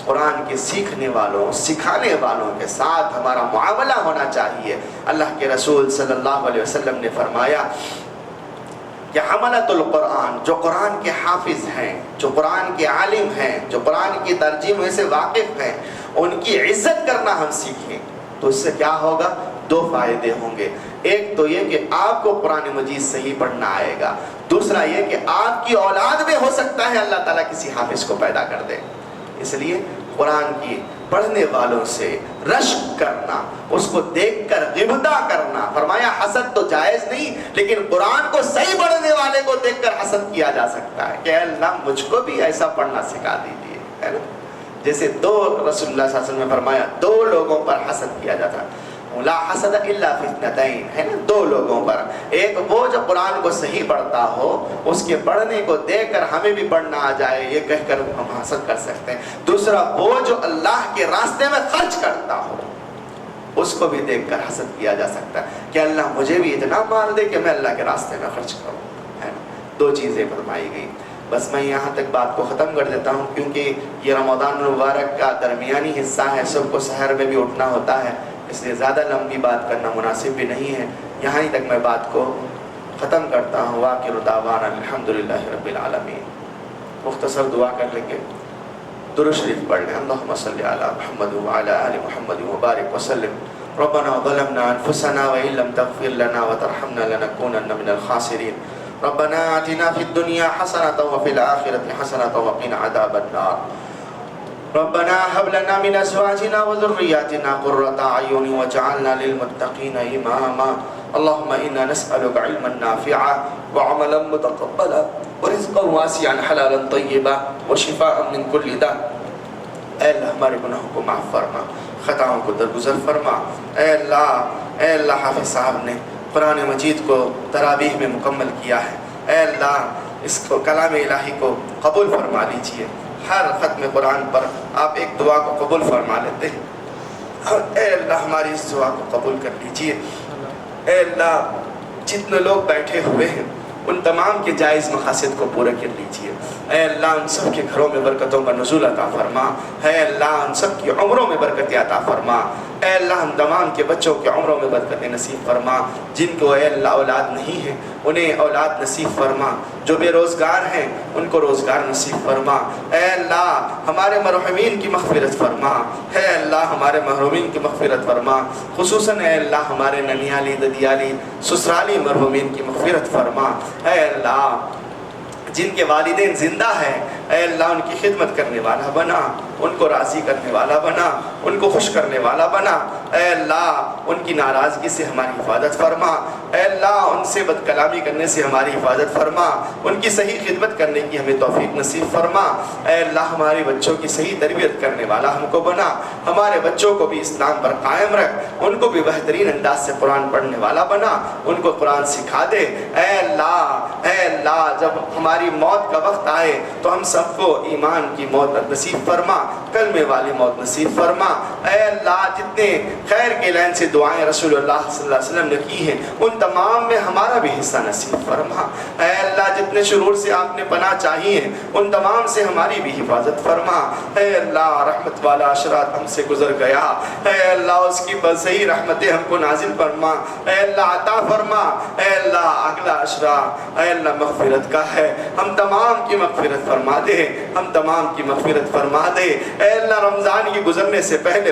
قرآن کے سیکھنے والوں, سکھانے والوں کے ساتھ ہمارا معاملہ ہونا چاہیے. اللہ کے رسول صلی اللہ علیہ وسلم نے فرمایا کہ حملۃ القرآن, جو قرآن کے حافظ ہیں, جو قرآن کے عالم ہیں, جو قرآن کی ترجمے سے واقف ہیں, ان کی عزت کرنا ہم سیکھیں تو اس سے کیا ہوگا؟ دو فائدے ہوں گے. ایک تو یہ کہ آپ کو قرآن مجید صحیح پڑھنا آئے گا، دوسرا یہ کہ آپ کی اولاد میں ہو سکتا ہے اللہ تعالیٰ کسی حافظ کو پیدا کر دے. اس لیے قرآن کی پڑھنے والوں سے رشک کرنا، اس کو دیکھ کر غبطہ کرنا، فرمایا حسد تو جائز نہیں لیکن قرآن کو صحیح پڑھنے والے کو دیکھ کر حسد کیا جا سکتا ہے کہ اللہ مجھ کو بھی ایسا پڑھنا سکھا دیجیے، ہے نا. جیسے رسول اللہ صلی اللہ علیہ وسلم نے فرمایا 2 لوگوں پر حسد کیا جاتا ہے، لا حسد الا فی اثنتین، ہے نا، 2 لوگوں پر. ایک وہ جو قرآن کو صحیح پڑھتا ہو، اس کے پڑھنے کو دیکھ کر ہمیں بھی پڑھنا آ جائے یہ کہہ کر ہم حسد کر سکتے ہیں. دوسرا وہ جو اللہ کے راستے میں خرچ کرتا ہو، اس کو بھی دیکھ کر حسد کیا جا سکتا ہے کہ اللہ مجھے بھی اتنا مال دے کہ میں اللہ کے راستے میں خرچ کروں، ہے نا. 2 چیزیں فرمائی گئی. بس میں یہاں تک بات کو ختم کر دیتا ہوں کیونکہ یہ رمضان المبارک کا درمیانی حصہ ہے، سب کو سحر میں بھی اٹھنا ہوتا ہے، اس لیے زیادہ لمبی بات کرنا مناسب بھی نہیں ہے. یہاں ہی تک میں بات کو ختم کرتا ہوں. وآخر دعوانا الحمدللہ رب العالمین. مختصر دعا کر لیں گے، درود شریف پڑھ لیں. اللہم صلی علی محمد وعلی آل محمد وبارک وسلم. ربنا ظلمنا انفسنا وإن لم تغفر لنا وترحمنا لنكونن من الخاسرین. ربنا آتنا فی الدنیا حسنۃ وفی الآخرۃ حسنۃ وقنا عذاب النار. ربنا هب لنا من ازواجنا وذرياتنا قرة اعين واجعلنا للمتقين اماما. اللهم انا نسألك علما نافعا وعملا متقبلا ورزقا واسعا حلالا طيبا وشفاء من كل داء. اے اللہ ہمارے گناہوں کو معاف فرما، خطاؤں کو درگزر فرما. اے اللہ حافظ صاحب نے قرآن مجید کو تراویح میں مکمل کیا ہے، اے اللہ اس کو کلام الہی کو قبول فرما لیجئے. ہر ختم قرآن پر آپ ایک دعا کو قبول فرما لیتے ہیں. اے اللہ ہماری اس دعا کو قبول کر لیجئے. اے اللہ جتنے لوگ بیٹھے ہوئے ہیں ان تمام کے جائز مقاصد کو پورا کر لیجئے. اے اللہ ان سب کے گھروں میں برکتوں کا نزول عطا فرما. اے اللہ ان سب کی عمروں میں برکت عطا فرما. اے اللہ ہم تمام کے بچوں کے عمروں میں برکت نصیب فرما. جن کو اے اللہ اولاد نہیں ہے انہیں اولاد نصیب فرما. جو بے روزگار ہیں ان کو روزگار نصیب فرما. اے اللہ ہمارے مرحومین کی مغفرت فرما. اے اللہ ہمارے محرومین کی مغفرت فرما. خصوصاً اے اللہ ہمارے ننیالی ددیالی سسرالی مرحومین کی مغفرت فرما. اے اللہ جن کے والدین زندہ ہیں اے اللہ ان کی خدمت کرنے والا بنا، ان کو راضی کرنے والا بنا، ان کو خوش کرنے والا بنا. اے اللہ ان کی ناراضگی سے ہماری حفاظت فرما. اے اللہ ان سے بد کلامی کرنے سے ہماری حفاظت فرما. ان کی صحیح خدمت کرنے کی ہمیں توفیق نصیب فرما. اے اللہ ہمارے بچوں کی صحیح تربیت کرنے والا ہم کو بنا. ہمارے بچوں کو بھی اسلام پر قائم رکھ. ان کو بھی بہترین انداز سے قرآن پڑھنے والا بنا. ان کو قرآن سکھا دے. اے اللہ جب ہماری موت کا وقت آئے تو ہم سب کو ایمان کی موت نصیب فرما، کلمے والی موت نصیب فرما. اے اللہ جتنے خیر کے لین سے دعائیں رسول اللہ صلی اللہ علیہ وسلم نے کی ہیں ان تمام میں ہمارا بھی حصہ نصیب فرما. اے اللہ جتنے شرور سے آپ نے پناہ چاہی ہیں ان تمام سے ہماری بھی حفاظت فرما. اے اللہ رحمت والا اشرات ہم سے گزر گیا، اے اللہ اس کی صحیح رحمتیں ہم کو نازل فرما. اے اللہ عطا فرما. اے اللہ اگلا اشرا اے اللہ مغفرت کا ہے، ہم تمام کی مغفرت فرما دے. ہم تمام کی مغفرت فرما دے. اے اللہ رمضان کی گزرنے سے پہلے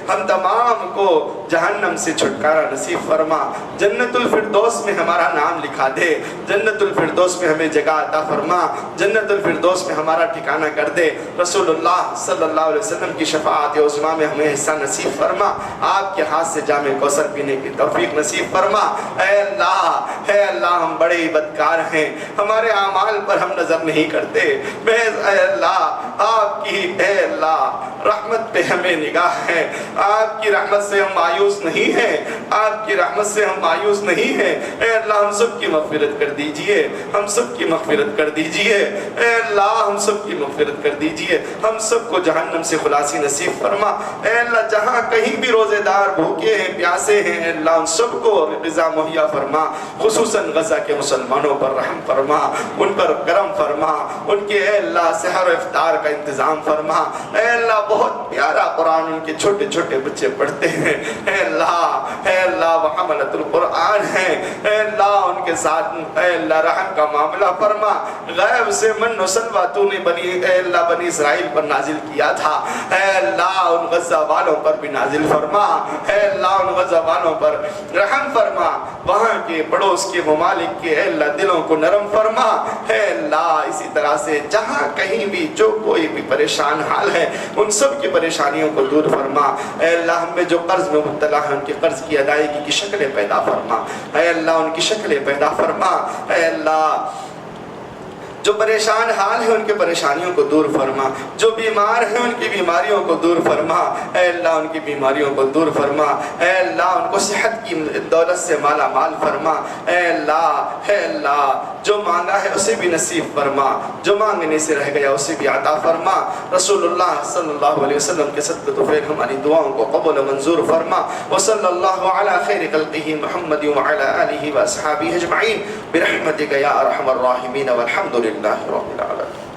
ہم تمام کو جہنم سے چھٹکارا نصیب فرما. جنت الفردوس میں ہمارا نام لکھا دے. جنت الفردوس میں ہمیں جگہ عطا فرما. جنت الفردوس میں ہمارا ٹھکانہ کر دے. رسول اللہ صلی اللہ علیہ وسلم کی شفاعت عظمیٰ میں ہمیں حصہ نصیب فرما. آپ کے ہاتھ سے جام کوثر پینے کی توفیق نصیب فرما. اے اللہ ہم بڑے ہی بدکار ہیں، ہمارے اعمال پر ہم نظر نہیں کرتے. اے اللہ آپ کی اے اللہ رحمت پہ ہمیں نگاہ ہے. آپ کی رحمت سے ہم مایوس نہیں ہیں. آپ کی رحمت سے ہم مایوس نہیں ہیں. اے اللہ ہم سب کی مغفرت کر دیجئے. ہم سب کی مغفرت کر دیجئے. اے اللہ ہم سب کی مغفرت کر دیجئے. ہم سب کو جہنم سے خلاصی نصیب فرما. اے اللہ جہاں کہیں بھی روزے دار بھوکے ہیں پیاسے ہیں اے اللہ ان سب کو غذا مہیا فرما. خصوصاً غزہ کے مسلمانوں پر رحم فرما, ان پر کرم فرما, ان کے اے اللہ سحر و افطار کا انتظام فرما. اے اللہ بہت پیارا قرآن ان کے چھوٹے چھوٹے بچے پڑھتے ہیں. اے اللہ وہ حملۃ القرآن ہیں. اے اللہ ان کے ساتھ اے اللہ رحم کا معاملہ فرما. غیب سے من و سلوہ تو نے اے اللہ بنی اسرائیل پر نازل کیا تھا. اے اللہ ان غزہ والوں پر بھی نازل فرما. اے اللہ ان غزہ والوں پر رحم فرما. وہاں کے پڑوس کے ممالک کے اے اللہ دلوں کو نرم فرما. اے اللہ اسی طرح سے جہاں کہیں بھی جو کوئی بھی پریشان حال ہے ان سب کی پریشانیوں کو دور فرما. اے اللہ ہم میں جو قرض میں مبتلا ہیں ان کے قرض کی ادائیگی کی شکلیں پیدا فرما. اے اللہ ان کی شکلیں پیدا فرما. اے اللہ جو پریشان حال ہیں ان کے پریشانیوں کو دور فرما. جو بیمار ہیں ان کی بیماریوں کو دور فرما. اے اللہ ان کی بیماریوں کو دور فرما. اے اللہ ان کو صحت کی دولت سے مالا مال فرما. اے اللہ جو مانگا ہے اسے بھی نصیب فرما, جو مانگنے سے رہ گیا اسے بھی عطا فرما. رسول اللہ صلی اللہ علیہ وسلم کے صدقہ توفیق ہماری دعاؤں کو قبول و منظور فرما. وصلی اللہ علی خیر خلقہ محمد وعلی آلہ واصحابہ اجمعین برحمتک یا ارحم الراحمین والحمد للہ رب العالمین.